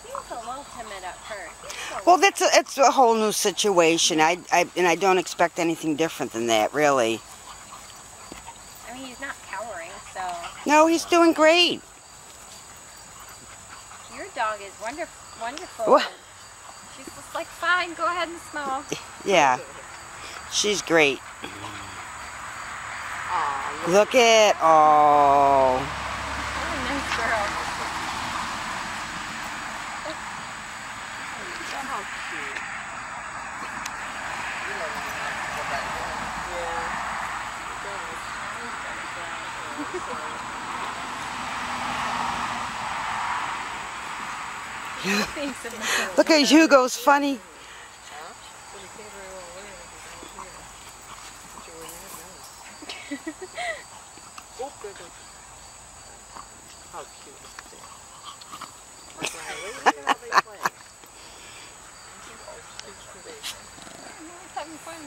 He was a little timid at first. Well, it's a whole new situation. And I don't expect anything different than that, really. I mean, he's not cowering, so. No, he's doing great. Your dog is wonderful. What? She's just like, fine, go ahead and smell. Yeah, she's great. Look at, oh. Really nice girl. How cute. Look at Hugo's funny. How cute is this? Having fun.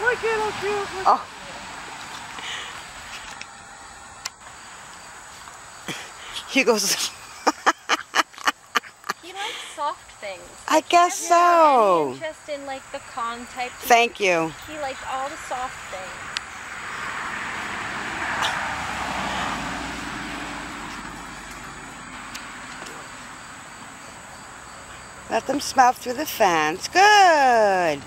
Look at how cute. Oh. Hugo's. He likes soft things. I guess so. Any interest in like the con type. Thank you. He likes all the soft things. Let them smell through the fence. Good.